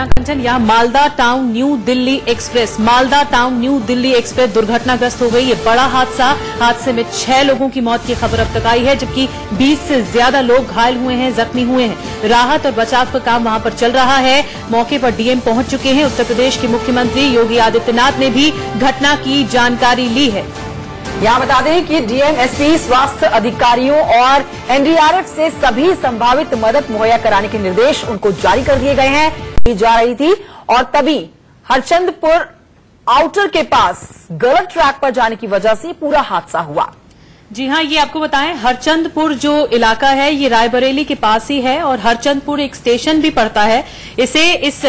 कंचन, यहाँ Malda town new Delhi express दुर्घटनाग्रस्त हो गई। ये बड़ा हादसे में 6 लोगों की मौत की खबर अब तक आई है, जबकि 20 से ज्यादा लोग घायल हुए हैं, जख्मी हुए हैं। राहत और बचाव का काम वहां पर चल रहा है। मौके पर डीएम पहुंच चुके हैं। उत्तर प्रदेश के मुख्यमंत्री योगी आदित्यनाथ ने भी घटना की जानकारी ली है। यहाँ बता दें कि डीएम, एसपी, स्वास्थ्य अधिकारियों और एनडीआरएफ से सभी संभावित मदद मुहैया कराने के निर्देश उनको जारी कर दिए गए हैं। जा रही थी और तभी हरचंदपुर आउटर के पास गलत ट्रैक पर जाने की वजह से पूरा हादसा हुआ। जी हां, ये आपको बताएं, हरचंदपुर जो इलाका है ये रायबरेली के पास ही है और हरचंदपुर एक स्टेशन भी पड़ता है। इस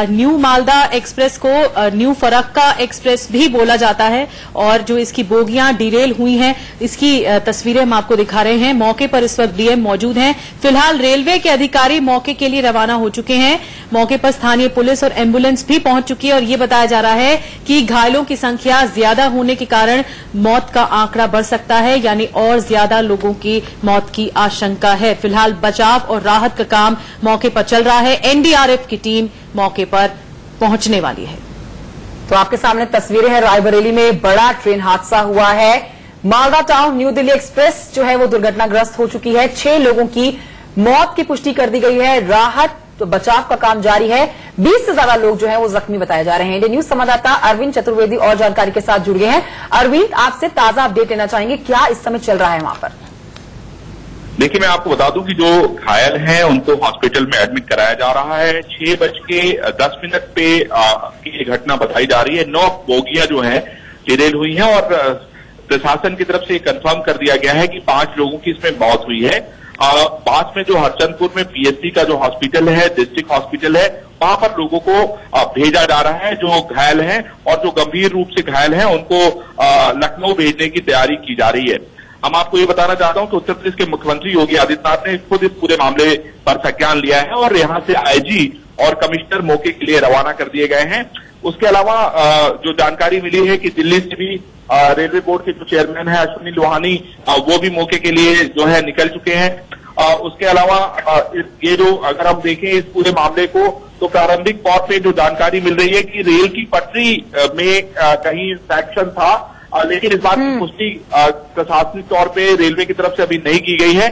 न्यू मालदा एक्सप्रेस को न्यू फरक्का एक्सप्रेस भी बोला जाता है और जो इसकी बोगियां डिरेल हुई हैं, इसकी तस्वीरें हम आपको दिखा रहे हैं। मौके पर इस वक्त डीएम मौजूद हैं। फिलहाल रेलवे के अधिकारी मौके के लिए रवाना हो चुके हैं। मौके पर स्थानीय पुलिस और एम्बुलेंस भी पहुंच चुकी है और ये बताया जा रहा है कि घायलों की संख्या ज्यादा होने के कारण मौत का आंकड़ा बढ़ सकता है, यानी और ज्यादा लोगों की मौत की आशंका है। फिलहाल बचाव और राहत का काम मौके पर चल रहा है। एनडीआरएफ की टीम मौके पर पहुंचने वाली है। तो आपके सामने तस्वीरें हैं। रायबरेली में बड़ा ट्रेन हादसा हुआ है। Malda town new Delhi express जो है वो दुर्घटनाग्रस्त हो चुकी है। 6 लोगों की मौत की पुष्टि कर दी गई है। राहत तो बचाव का काम जारी है। 20 से ज्यादा लोग जो हैं वो जख्मी बताए जा रहे हैं। इंडिया न्यूज संवाददाता अरविंद चतुर्वेदी और जानकारी के साथ जुड़ गए हैं। अरविंद, आपसे ताजा अपडेट लेना चाहेंगे, क्या इस समय चल रहा है वहां पर? देखिए, मैं आपको बता दूं कि जो घायल हैं उनको हॉस्पिटल में एडमिट कराया जा रहा है। 6:10 पे की घटना बताई जा रही है। 9 बोगियां जो है डिरेल हुई हैं और प्रशासन की तरफ से कंफर्म कर दिया गया है कि 5 लोगों की इसमें मौत हुई है। पास में जो हरचंदपुर में पीएचसी का जो हॉस्पिटल है, डिस्ट्रिक्ट हॉस्पिटल है, वहां पर लोगों को भेजा जा रहा है जो घायल हैं, और जो गंभीर रूप से घायल हैं उनको लखनऊ भेजने की तैयारी की जा रही है। हम आपको ये बताना चाहता हूं कि उत्तर प्रदेश के मुख्यमंत्री योगी आदित्यनाथ ने खुद इस पूरे मामले पर संज्ञान लिया है और यहां से आईजी और कमिश्नर मौके के लिए रवाना कर दिए गए हैं। उसके अलावा जो जानकारी मिली है कि दिल्ली से भी रेलवे बोर्ड के जो चेयरमैन है अश्विनी लोहानी, वो भी मौके के लिए जो है निकल चुके हैं। उसके अलावा ये जो अगर हम देखें इस पूरे मामले को, तो प्रारंभिक तौर पे जो जानकारी मिल रही है कि रेल की पटरी में कहीं इंस्पेक्शन था, लेकिन इस बात की पुष्टि प्रशासनिक तौर पे रेलवे की तरफ से अभी नहीं की गई है।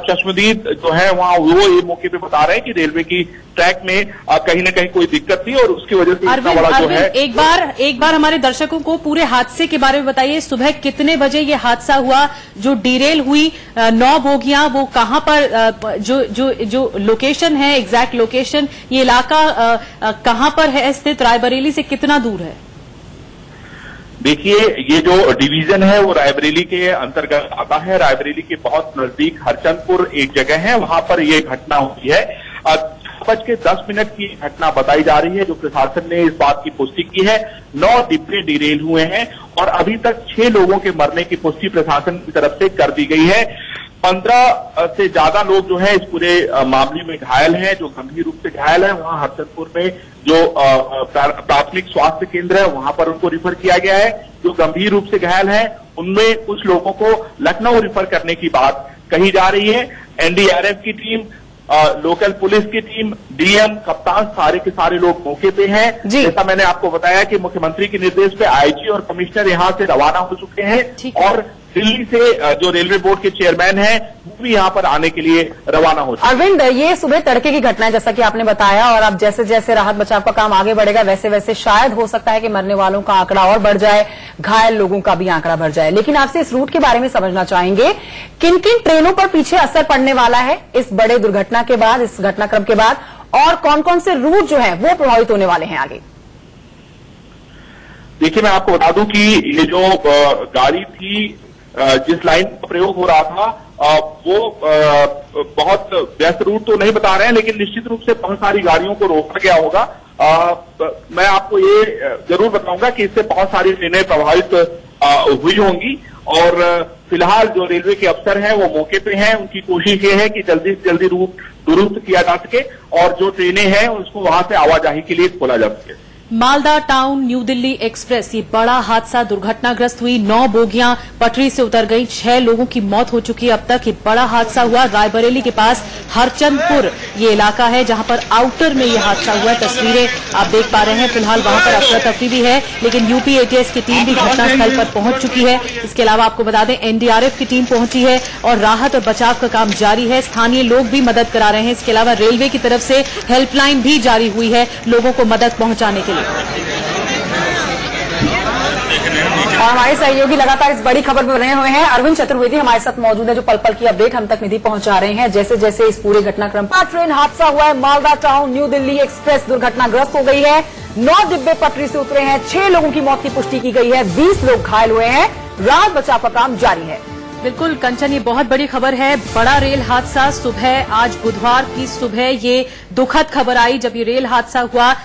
चश्मदीद जो है वहां वो ये मौके पे बता रहे हैं कि रेलवे की ट्रैक में कहीं न कहीं कोई दिक्कत थी और उसकी वजह से इतना बड़ा जो है। एक बार हमारे दर्शकों को पूरे हादसे के बारे में बताइए। सुबह कितने बजे ये हादसा हुआ? जो डिरेल हुई 9 बोगियां, वो कहां पर, जो लोकेशन है, एग्जैक्ट लोकेशन, ये इलाका कहां पर है स्थित? रायबरेली से कितना दूर है? देखिए, ये जो डिवीजन है वो रायबरेली के अंतर्गत आता है। रायबरेली के बहुत नजदीक हरचंदपुर एक जगह है, वहां पर ये घटना हुई है। 6:10 की घटना बताई जा रही है। जो प्रशासन ने इस बात की पुष्टि की है, 9 डिब्बे डिरेल हुए हैं और अभी तक 6 लोगों के मरने की पुष्टि प्रशासन की तरफ से कर दी गई है। 15 से ज्यादा लोग जो है इस पूरे मामले में घायल हैं। जो गंभीर रूप से घायल है वहां हरचंदपुर में जो प्राथमिक स्वास्थ्य केंद्र है वहां पर उनको रिफर किया गया है। जो गंभीर रूप से घायल हैं उनमें कुछ लोगों को लखनऊ रिफर करने की बात कही जा रही है। एनडीआरएफ की टीम, लोकल पुलिस की टीम, डीएम, कप्तान, सारे के सारे लोग मौके पे हैं। जैसा मैंने आपको बताया कि मुख्यमंत्री के निर्देश पे आईजी और कमिश्नर यहां से रवाना हो चुके हैं और दिल्ली से जो रेलवे बोर्ड के चेयरमैन हैं वो भी यहां पर आने के लिए रवाना हो चुके हैं। अरविंद, ये सुबह तड़के की घटना है जैसा कि आपने बताया, और अब जैसे जैसे राहत बचाव का काम आगे बढ़ेगा वैसे वैसे शायद हो सकता है कि मरने वालों का आंकड़ा और बढ़ जाए, घायल लोगों का भी आंकड़ा बढ़ जाए। लेकिन आपसे इस रूट के बारे में समझना चाहेंगे, किन किन ट्रेनों पर पीछे असर पड़ने वाला है इस बड़े दुर्घटना के बाद, इस घटनाक्रम के बाद, और कौन कौन से रूट जो है वो प्रभावित होने वाले हैं आगे? देखिए, मैं आपको बता दूं कि ये जो गाड़ी थी, जिस लाइन का प्रयोग हो रहा था, वो बहुत व्यस्त रूट तो नहीं बता रहे हैं, लेकिन निश्चित रूप से बहुत सारी गाड़ियों को रोका गया होगा। मैं आपको ये जरूर बताऊंगा कि इससे बहुत सारी ट्रेनें प्रभावित हुई होंगी और फिलहाल जो रेलवे के अफसर हैं वो मौके पे हैं। उनकी कोशिश ये है कि जल्दी से जल्दी रूट दुरुस्त किया जा सके और जो ट्रेनें हैं उसको वहां से आवाजाही के लिए खोला जा सके। Malda town new Delhi express, ये बड़ा हादसा, दुर्घटनाग्रस्त हुई। 9 बोगियां पटरी से उतर गई, 6 लोगों की मौत हो चुकी है अब तक। ये बड़ा हादसा हुआ रायबरेली के पास हरचंदपुर ये इलाका है जहां पर आउटर में ये हादसा हुआ है। तस्वीरें आप देख पा रहे हैं। फिलहाल वहां पर अफरा तफरी भी है, लेकिन यूपी एटीएस की टीम भी घटनास्थल पर पहुंच चुकी है। इसके अलावा आपको बता दें एनडीआरएफ की टीम पहुंची है और राहत और बचाव का काम जारी है। स्थानीय लोग भी मदद करा रहे हैं। इसके अलावा रेलवे की तरफ से हेल्पलाइन भी जारी हुई है लोगों को मदद पहुंचाने के लिए। और हमारे सहयोगी लगातार इस बड़ी खबर में बने हुए हैं। अरविंद चतुर्वेदी हमारे साथ मौजूद है जो पल पल की अपडेट हम तक निधि पहुंचा रहे हैं। जैसे जैसे इस पूरे घटनाक्रम पर ट्रेन हादसा हुआ है, Malda town new Delhi express दुर्घटनाग्रस्त हो गई है। 9 डिब्बे पटरी से उतरे हैं, 6 लोगों की मौत की पुष्टि की गई है, 20 लोग घायल हुए हैं। राहत बचाव का काम जारी है। बिल्कुल कंचन, ये बहुत बड़ी खबर है। बड़ा रेल हादसा सुबह, आज बुधवार की सुबह ये दुखद खबर आई जब ये रेल हादसा हुआ।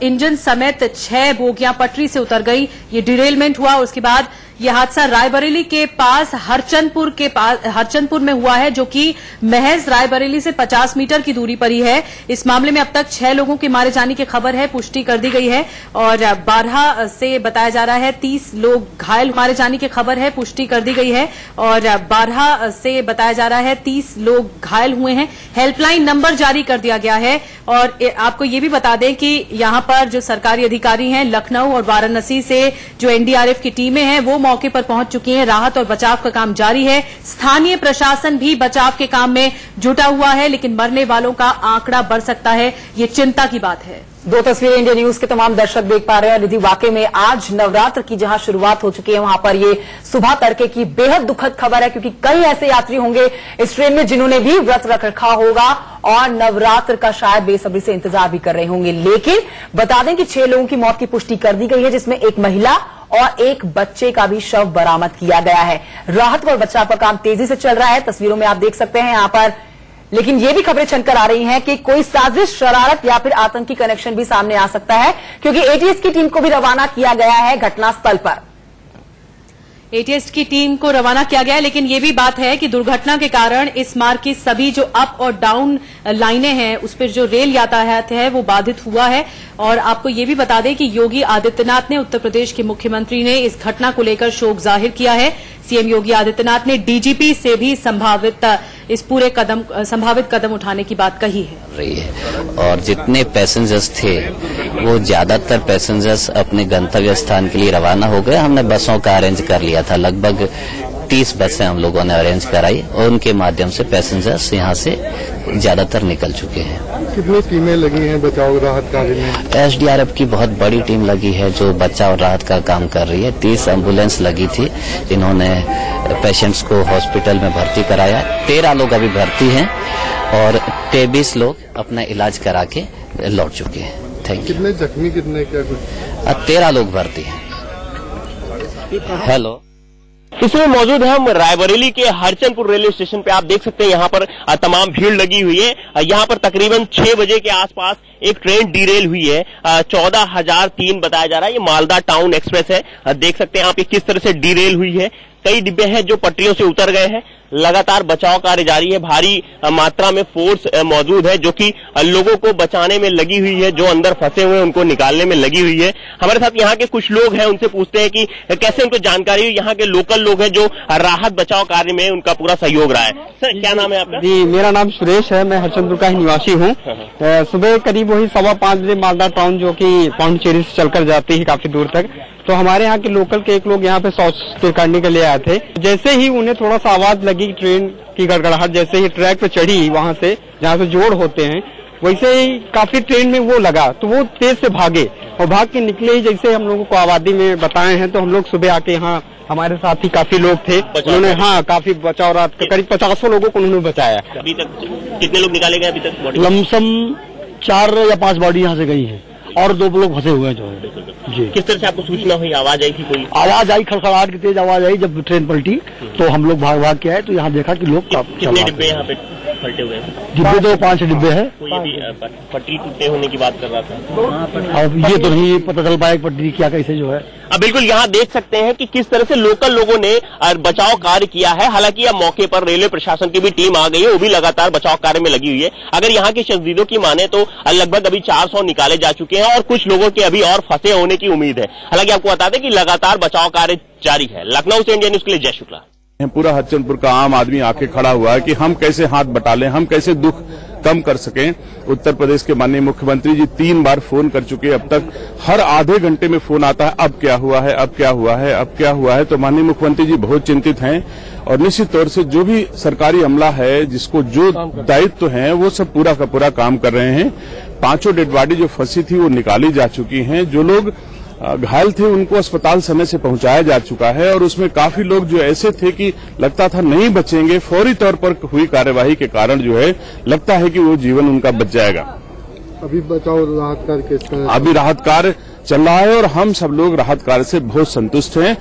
इंजन समेत 6 बोगियां पटरी से उतर गई। ये डिरेलमेंट हुआ। उसके बाद यह हादसा रायबरेली के पास हरचंदपुर में हुआ है, जो कि महज रायबरेली से 50 मीटर की दूरी पर ही है। इस मामले में अब तक 6 लोगों के मारे जाने की खबर है, पुष्टि कर दी गई है। और 12 से बताया जा रहा है 30 लोग घायल मारे जाने की खबर है, पुष्टि कर दी गई है। और 12 से बताया जा रहा है 30 लोग घायल हुए हैं। हेल्पलाइन नंबर जारी कर दिया गया है। और आपको ये भी बता दें कि यहां पर जो सरकारी अधिकारी हैं लखनऊ और वाराणसी से जो एनडीआरएफ की टीमें हैं वो मौके पर पहुंच चुकी हैं। राहत और बचाव का काम जारी है। स्थानीय प्रशासन भी बचाव के काम में जुटा हुआ है, लेकिन मरने वालों का आंकड़ा बढ़ सकता है, ये चिंता की बात है। 2 तस्वीरें इंडिया न्यूज के तमाम दर्शक देख पा रहे हैं। निधि, वाकई में आज नवरात्र की जहां शुरुआत हो चुकी है वहां पर ये सुबह तड़के की बेहद दुखद खबर है, क्योंकि कई ऐसे यात्री होंगे इस ट्रेन में जिन्होंने भी व्रत रख रखा होगा और नवरात्र का शायद बेसब्री से इंतजार भी कर रहे होंगे। लेकिन बता दें कि 6 लोगों की मौत की पुष्टि कर दी गई है, जिसमें एक महिला और एक बच्चे का भी शव बरामद किया गया है। राहत और बचाव का काम तेजी से चल रहा है, तस्वीरों में आप देख सकते हैं यहां पर। लेकिन ये भी खबरें छनकर आ रही हैं कि कोई साजिश, शरारत या फिर आतंकी कनेक्शन भी सामने आ सकता है, क्योंकि एटीएस की टीम को भी रवाना किया गया है घटनास्थल पर। एटीएस की टीम को रवाना किया गया है, लेकिन ये भी बात है कि दुर्घटना के कारण इस मार्ग की सभी जो अप और डाउन लाइनें हैं उस पर जो रेल यातायात है वो बाधित हुआ है। और आपको ये भी बता दें कि योगी आदित्यनाथ ने, उत्तर प्रदेश के मुख्यमंत्री ने इस घटना को लेकर शोक जाहिर किया है। सीएम योगी आदित्यनाथ ने डीजीपी से भी संभावित कदम उठाने की बात कही है। और जितने पैसेंजर्स थे वो ज्यादातर पैसेंजर्स अपने गंतव्य स्थान के लिए रवाना हो गए। हमने बसों का अरेंज कर लिया था, लगभग 30 बसें हम लोगों ने अरेंज कराई और उनके माध्यम से पैसेंजर्स यहाँ से ज्यादातर निकल चुके हैं। कितनी टीमें लगी हैं बचाव राहत कार्य में? एसडीआरएफ की बहुत बड़ी टीम लगी है जो बचाव राहत का काम कर रही है। 30 एम्बुलेंस लगी थी जिन्होंने पेशेंट्स को हॉस्पिटल में भर्ती कराया। 13 लोग अभी भर्ती हैं और 23 लोग अपना इलाज करा के लौट चुके हैं। Thank you. कितने जख्मी, कितने क्या कुछ? 13 लोग भर्ती हैं। हेलो, इसमें मौजूद है हम रायबरेली के हरचंदपुर रेलवे स्टेशन पे। आप देख सकते हैं यहाँ पर तमाम भीड़ लगी हुई है। यहाँ पर तकरीबन 6 बजे के आसपास एक ट्रेन डीरेल हुई है। 14,003 बताया जा रहा है। ये मालदा टाउन एक्सप्रेस है। देख सकते हैं आप किस तरह से डीरेल हुई है। कई डिब्बे हैं जो पटरियों से उतर गए हैं। लगातार बचाव कार्य जारी है। भारी मात्रा में फोर्स मौजूद है जो कि लोगों को बचाने में लगी हुई है। जो अंदर फंसे हुए हैं उनको निकालने में लगी हुई है। हमारे साथ यहाँ के कुछ लोग हैं, उनसे पूछते हैं कि कैसे उनको जानकारी हुई। यहाँ के लोकल लोग हैं जो राहत बचाव कार्य में उनका पूरा सहयोग रहा है। सर, क्या नाम है आपका? जी, मेरा नाम सुरेश है। मैं हरचंदपुर का ही निवासी हूँ। सुबह करीब वही 5:15 बजे मालदा टाउन, जो कि पांडिचेरी से चलकर जाती है काफी दूर तक, तो हमारे यहाँ के लोकल के एक लोग यहाँ पे शौच करने के लिए आए थे। जैसे ही उन्हें थोड़ा सा आवाज लगी ट्रेन की गड़गड़ाहट, जैसे ही ट्रैक पे चढ़ी वहां से जहाँ से जोड़ होते हैं, वैसे ही काफी ट्रेन में वो लगा तो वो तेज से भागे और भाग के निकले ही जैसे हम लोगों को आबादी में बताए हैं। तो हम लोग सुबह आके यहाँ, हमारे साथ ही काफी लोग थे, उन्होंने काफी बचाव रात करीब 50 लोगों को उन्होंने बचाया। अभी तक कितने लोग निकाले गए? अभी तक लमसम 4 या 5 बॉडी यहाँ से गई है और 2 लोग फंसे हुए हैं जो है। जी, किस तरह से आपको सूचना हुई? आवाज आई थी? कोई आवाज आई, खड़खड़ाहट की तेज आवाज आई। जब ट्रेन पलटी तो हम लोग भाग के आए तो यहाँ देखा कि लोग कितने डिब्बे यहाँ पे? फटे हुए हैं? डिब्बे तो 5 डिब्बे हैं। कोई अभी पटरी टूटे होने की बात कर रहा था। अब ये तो नहीं पता चल पाया पटरी क्या कैसे जो है। अब बिल्कुल यहाँ देख सकते हैं कि किस तरह से लोकल लोगों ने बचाव कार्य किया है। हालांकि अब मौके पर रेलवे प्रशासन की भी टीम आ गई है, वो भी लगातार बचाव कार्य में लगी हुई है। अगर यहाँ के शहीदों की माने तो लगभग अभी 400 निकाले जा चुके हैं और कुछ लोगों के अभी और फंसे होने की उम्मीद है। हालांकि आपको बता दें कि लगातार बचाव कार्य जारी है। लखनऊ से इंडिया न्यूज के लिए जय शुक्ला। पूरा हरचंदपुर का आम आदमी आके खड़ा हुआ है कि हम कैसे हाथ बटा लें, हम कैसे दुख कम कर सकें। उत्तर प्रदेश के माननीय मुख्यमंत्री जी 3 बार फोन कर चुके हैं। अब तक हर आधे घंटे में फोन आता है, अब क्या हुआ है, अब क्या हुआ है, अब क्या हुआ है। तो माननीय मुख्यमंत्री जी बहुत चिंतित हैं और निश्चित तौर से जो भी सरकारी अमला है, जिसको जो दायित्व है, वो सब पूरा का पूरा काम कर रहे हैं। 5 डेड बॉडी जो फंसी थी वो निकाली जा चुकी हैं। जो लोग घायल थे उनको अस्पताल समय से पहुंचाया जा चुका है और उसमें काफी लोग जो ऐसे थे कि लगता था नहीं बचेंगे, फौरी तौर पर हुई कार्यवाही के कारण जो है लगता है कि वो जीवन उनका बच जाएगा। अभी बचाव राहत कार्य किस तरह? अभी राहत कार्य चल रहा है और हम सब लोग राहत कार्य से बहुत संतुष्ट हैं।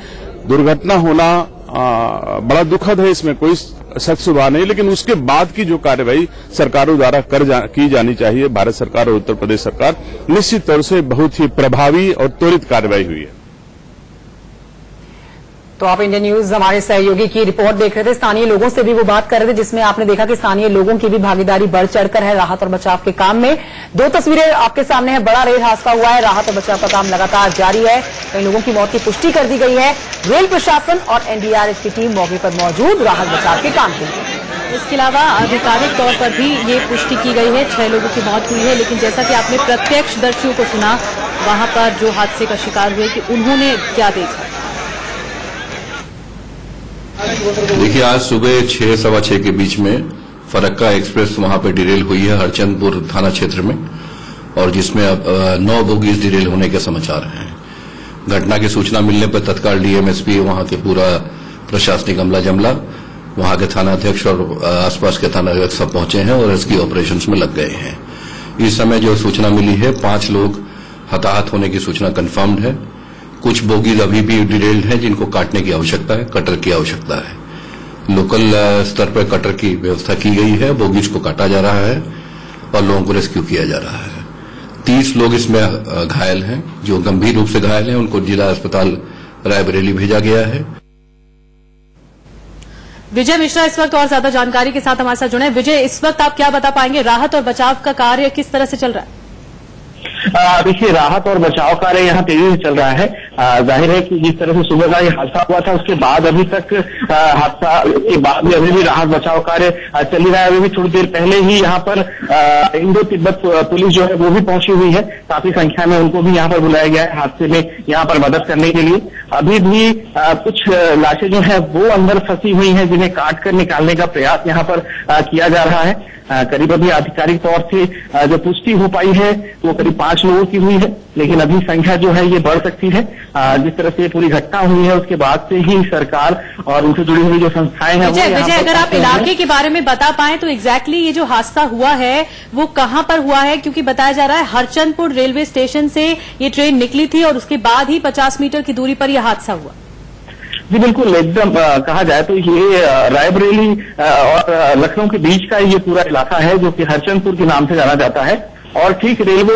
दुर्घटना होना बड़ा दुखद है, इसमें कोई शक शुबा नहीं, लेकिन उसके बाद की जो कार्यवाही सरकारों द्वारा की जानी चाहिए, भारत सरकार और उत्तर प्रदेश सरकार, निश्चित तौर से बहुत ही प्रभावी और त्वरित कार्यवाही हुई है। तो आप इंडियन न्यूज हमारे सहयोगी की रिपोर्ट देख रहे थे। स्थानीय लोगों से भी वो बात कर रहे थे, जिसमें आपने देखा कि स्थानीय लोगों की भी भागीदारी बढ़ चढ़कर है राहत और बचाव के काम में। 2 तस्वीरें आपके सामने है। बड़ा रेल हादसा हुआ है, राहत और बचाव का काम लगातार जारी है। कई लोगों की मौत की पुष्टि कर दी गई है। रेल प्रशासन और एनडीआरएफ की टीम मौके पर मौजूद राहत बचाव के काम में। इसके अलावा आधिकारिक तौर पर भी ये पुष्टि की गई है, 6 लोगों की मौत हुई है। लेकिन जैसा कि आपने प्रत्यक्षदर्शियों को सुना, वहां पर जो हादसे का शिकार हुए कि उन्होंने क्या देखा। देखिए, आज सुबह 6 सवा 6 के बीच में फरक्का एक्सप्रेस वहां पे डिरेल हुई है हरचंदपुर थाना क्षेत्र में, और जिसमें अब 9 बोगीज डिरेल होने के समाचार हैं। घटना की सूचना मिलने पर तत्काल डीएमएसपी, वहां के पूरा प्रशासनिक अमला जमला, वहां के थाना अध्यक्ष और आसपास के थाना अध्यक्ष सब पहुंचे हैं और रेस्क्यू ऑपरेशंस में लग गए हैं। इस समय जो सूचना मिली है, 5 लोग हताहत होने की सूचना कंफर्म्ड है। कुछ बोगीज अभी भी डिरेल्ड हैं जिनको काटने की आवश्यकता है, कटर की आवश्यकता है। लोकल स्तर पर कटर की व्यवस्था की गई है, बोगीज को काटा जा रहा है और लोगों को रेस्क्यू किया जा रहा है। 30 लोग इसमें घायल हैं, जो गंभीर रूप से घायल हैं उनको जिला अस्पताल रायबरेली भेजा गया है। विजय मिश्रा इस वक्त और ज्यादा जानकारी के साथ हमारे साथ जुड़े हैं। विजय, इस वक्त आप क्या बता पाएंगे, राहत और बचाव का कार्य किस तरह से चल रहा है? देखिए, राहत और बचाव कार्य यहाँ तेजी से चल रहा है। जाहिर है कि जिस तरह से सुबह का ये हादसा हुआ था, उसके बाद अभी तक हादसा के बाद भी अभी भी राहत बचाव कार्य चल ही रहा है। अभी भी थोड़ी देर पहले ही यहाँ पर इंडो तिब्बत पुलिस जो है वो भी पहुंची हुई है। काफी संख्या में उनको भी यहाँ पर बुलाया गया है हादसे में यहाँ पर मदद करने के लिए। अभी भी कुछ लाशें जो है वो अंदर फंसी हुई हैं, जिन्हें काट कर निकालने का प्रयास यहाँ पर किया जा रहा है। करीब अभी आधिकारिक तौर से जो पुष्टि हो पाई है वो करीब 5 लोगों की हुई है, लेकिन अभी संख्या जो है ये बढ़ सकती है। जिस तरह से पूरी घटना हुई है उसके बाद से ही सरकार और उनसे जुड़ी हुई जो संस्थाएं हैं विजय, अगर आप इलाके के बारे में बता पाएं तो एग्जैक्टली ये जो हादसा हुआ है वो कहां पर हुआ है? क्योंकि बताया जा रहा है हरचंदपुर रेलवे स्टेशन से ये ट्रेन निकली थी और उसके बाद ही 50 मीटर की दूरी पर यह हादसा हुआ। जी बिल्कुल, एकदम कहा जाए तो ये रायबरेली और लखनऊ के बीच का ये पूरा इलाका है जो कि हरचंदपुर के नाम से जाना जाता है। और ठीक रेलवे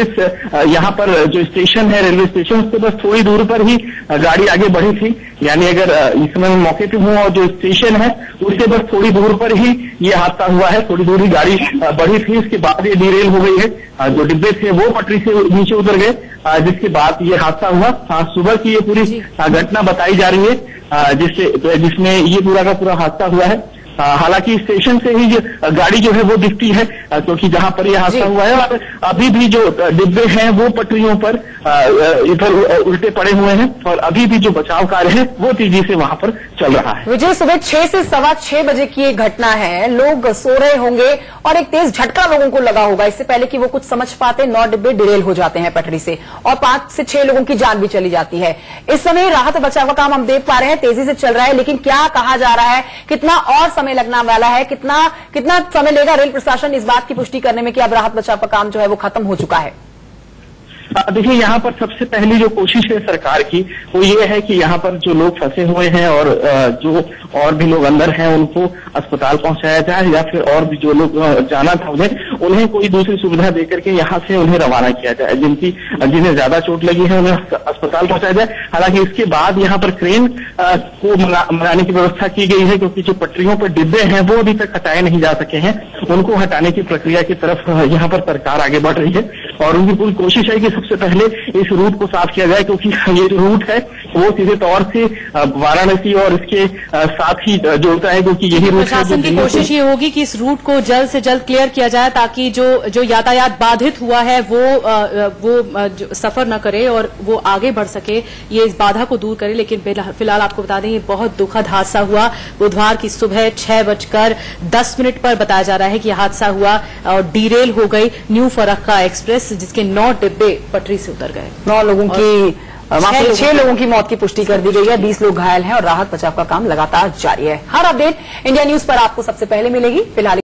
यहाँ पर जो स्टेशन है, रेलवे स्टेशन से बस थोड़ी दूर पर ही गाड़ी आगे बढ़ी थी। यानी अगर इस समय मैं मौके पे हूँ और जो स्टेशन है उससे बस थोड़ी दूर पर ही ये हादसा हुआ है। थोड़ी दूर ही गाड़ी बढ़ी थी, इसके बाद ये डिरेल हो गई है। जो डिब्बे थे वो पटरी से नीचे उतर गए, जिसके बाद ये हादसा हुआ। सुबह की ये पूरी घटना बताई जा रही है, जिसमें ये पूरा का पूरा हादसा हुआ है। हालांकि स्टेशन से ही गाड़ी जो है वो दिखती है, क्योंकि जहां पर यह हादसा हुआ है। और अभी भी जो डिब्बे हैं वो पटरियों पर इधर उल्टे पड़े हुए हैं और अभी भी जो बचाव कार्य है वो तेजी से वहां पर चल रहा है। विजय, सुबह 6 से सवा 6 बजे की ये घटना है। लोग सो रहे होंगे और एक तेज झटका लोगों को लगा होगा। इससे पहले कि वो कुछ समझ पाते 9 डिब्बे डिरेल हो जाते हैं पटरी से और 5 से 6 लोगों की जान भी चली जाती है। इस समय राहत बचाव का काम हम देख पा रहे हैं तेजी से चल रहा है, लेकिन क्या कहा जा रहा है, कितना और समय लगना वाला है, कितना समय लेगा रेल प्रशासन इस बात की पुष्टि करने में कि अब राहत बचाव का काम जो है वो खत्म हो चुका है? देखिए, यहाँ पर सबसे पहली जो कोशिश है सरकार की वो ये है कि यहाँ पर जो लोग फंसे हुए हैं और जो और भी लोग अंदर हैं उनको अस्पताल पहुंचाया जाए, या फिर और भी जो लोग जाना था उन्हें कोई दूसरी सुविधा देकर के यहाँ से उन्हें रवाना किया जाए। जिन्हें ज्यादा चोट लगी है उन्हें अस्पताल पहुंचाया जाए। हालांकि इसके बाद यहाँ पर क्रेन को मंगाने की व्यवस्था की गई है, क्योंकि जो पटरियों पर डिब्बे हैं वो अभी तक हटाए नहीं जा सके हैं। उनको हटाने की प्रक्रिया की तरफ यहाँ पर सरकार आगे बढ़ रही है और उनकी पूरी कोशिश है कि सबसे पहले इस रूट को साफ किया जाए, क्योंकि ये जो रूट है वो सीधे तौर से वाराणसी और इसके साथ ही जोड़ता है, क्योंकि यही रूट है। प्रशासन की कोशिश ये होगी कि इस रूट को जल्द से जल्द क्लियर किया जाए, ताकि जो यातायात बाधित हुआ है वो सफर न करे और वो आगे बढ़ सके, ये इस बाधा को दूर करे। लेकिन फिलहाल आपको बता दें, ये बहुत दुखद हादसा हुआ। बुधवार की सुबह 6:10 पर बताया जा रहा है कि यह हादसा हुआ और डीरेल हो गई न्यू फरक्का एक्सप्रेस, जिसके 9 डिब्बे पटरी से उतर गए। 6 लोगों की मौत की पुष्टि कर दी गई है, 20 लोग घायल हैं और राहत बचाव का काम लगातार जारी है। हर अपडेट इंडिया न्यूज पर आपको सबसे पहले मिलेगी। फिलहाल